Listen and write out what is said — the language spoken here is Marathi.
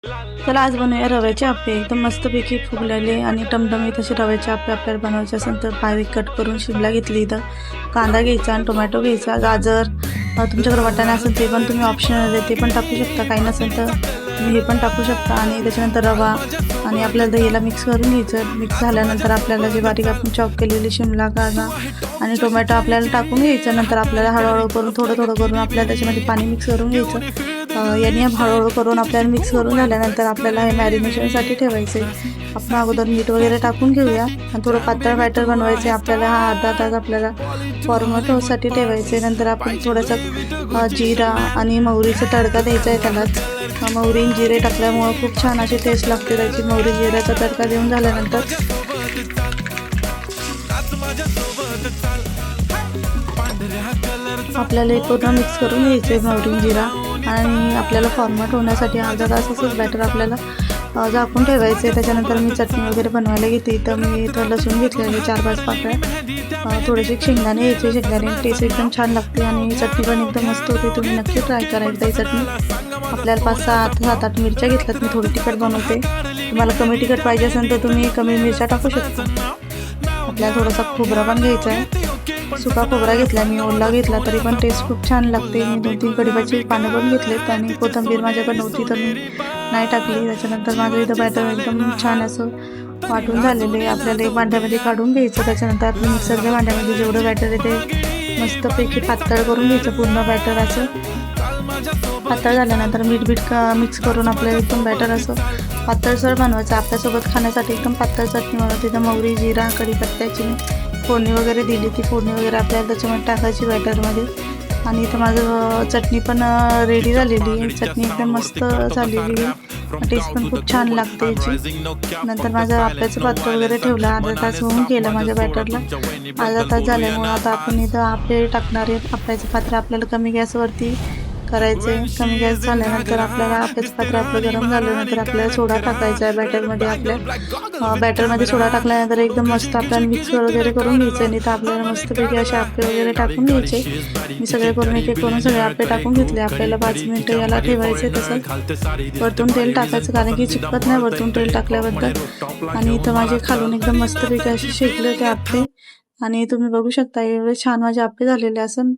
चला आज बनवूया रव्याचे आप्पे. एकदम मस्तपैकी फुगलेले आणि टमटमीत असे रव्याचे आप्पे आपल्याला बनवायचे असेल तर बारीक कट करून शिमला घेतली, इथं कांदा घ्यायचा आणि टोमॅटो घ्यायचा, गाजर, तुमच्याकडे वाटाणे असेल ते पण तुम्ही ऑप्शनल आहे ते पण टाकू शकता, काही नसेल तर तुम्ही हे पण टाकू शकता. आणि त्याच्यानंतर रवा आणि आपल्याला दहीला मिक्स करून घ्यायचं. मिक्स झाल्यानंतर आपल्याला जे बारीक आपण चॉप केलेली शिमला, कांदा आणि टोमॅटो आपल्याला टाकून घ्यायचं. नंतर आपल्याला हळूहळू करून थोडं थोडं करून आपल्याला त्याच्यामध्ये पाणी मिक्स करून घ्यायचं. याने हळूहळू करून आपल्याला मिक्स करून झाल्यानंतर आपल्याला हे मॅरिनेशनसाठी ठेवायचे. आपण अगोदर मीठ वगैरे टाकून घेऊया आणि थोडं पातळ बॅटर बनवायचे आपल्याला. हा अर्धा तास आपल्याला फॉर्मटसाठी ठेवायचे. नंतर आपण थोडासा जिरा आणि मोहरीचा तडका द्यायचा आहे त्यालाच. मोहरी जिरे टाकल्यामुळं खूप छान अशी टेस्ट लागते त्याची. मोहरी जिऱ्याचा तडका देऊन झाल्यानंतर आपल्याला हे पूर्ण मिक्स करून घ्यायचे मोहरी जिरा. आणि आपल्याला फॉर्मट होण्यासाठी अर्धा तास असंच बॅटर आपल्याला झाकून ठेवायचे. त्याच्यानंतर मी चटणी वगैरे बनवायला घेते. तर मी इथं लसूण घेतलेले 4-5 पाकळ्या, थोडेसे शेंगदाणे घ्यायचे. शेंगदाणे टेस्ट एकदम छान लागते आणि चटणी पण एकदम मस्त होते. तुम्ही नक्की ट्राय करा एकदा ही चटणी. आपल्याला 5-7-8 मिरच्या घेतल्यात. मी थोडी तिखट बनवते. तुम्हाला कमी तिखट पाहिजे असेल तर तुम्ही कमी मिरच्या टाकू शकता. आपल्याला थोडासा खोबरा पण घ्यायचा आहे. सुका खोबरा घेतला मी, ओला घेतला तरी पण टेस्ट खूप छान लागते. मी 2-3 कढीपत्त्याची पानं पण घेतलेत आणि कोथिंबीर माझ्याकडे नव्हती तर मी नाही टाकली. त्याच्यानंतर माझं इथं बॅटर एकदम छान असं वाटून झालेले. आपल्याला एक भांड्यामध्ये काढून घ्यायचं. त्याच्यानंतर आपलं मिक्सरच्या भांड्यामध्ये जेवढं बॅटर आहे ते मस्तपैकी पातळ करून घ्यायचं. पूर्ण बॅटर असं पातळ झाल्यानंतर मीठ मिक्स करून आपल्याला एकदम बॅटर असं पातळसर बनवायचं. आपल्यासोबत खाण्यासाठी एकदम पातळ चटणी बनवते. तिथं मोहरी, जिरा, कढीपत्त्याची फोडणी वगैरे दिली. ती फोडणी वगैरे आपल्याला त्याच्यामध्ये टाकायची बॅटरमध्ये. आणि इथं माझं चटणी पण रेडी झालेली आहे. चटणी एकदम मस्त झालेली आहे. टेस्ट पण खूप छान लागते याची. नंतर माझं आप्याचं पात्र वगैरे ठेवलं. अर्धा तास होऊन केलं माझ्या बॅटरला. अर्धा तास झाल्यामुळं आता आपण इथं आपले टाकणार आहेत. आप्याचं पात्र आपल्याला कमी गॅसवरती करायचे. कमी गॅस झाल्यानंतर आपल्याला आप्याचं पात्र आपलं गरम झाल्यानंतर आपल्याला सोडा टाकायचा आहे बॅटरमध्ये. आपल्या बॅटरमध्ये सोडा टाकल्यानंतर एकदम मस्त आपल्याला मिक्स वगैरे करून घ्यायचं. आणि तर आपल्याला मस्तपैकी असे आप्पे वगैरे टाकून घ्यायचे. मी सगळे करून एक करून सगळे आप्पे टाकून घेतले. आपल्याला 5 मिनिटं याला ठेवायचे. तसं वरतून तेल टाकायचं कारण की चिकपत नाही वरतून तेल टाकल्याबद्दल. आणि इथं माझे खालून एकदम मस्तपैकी असे शेकले ते आप्पे. आणि तुम्ही बघू शकता एवढे छान माझे आप्पे झालेले असून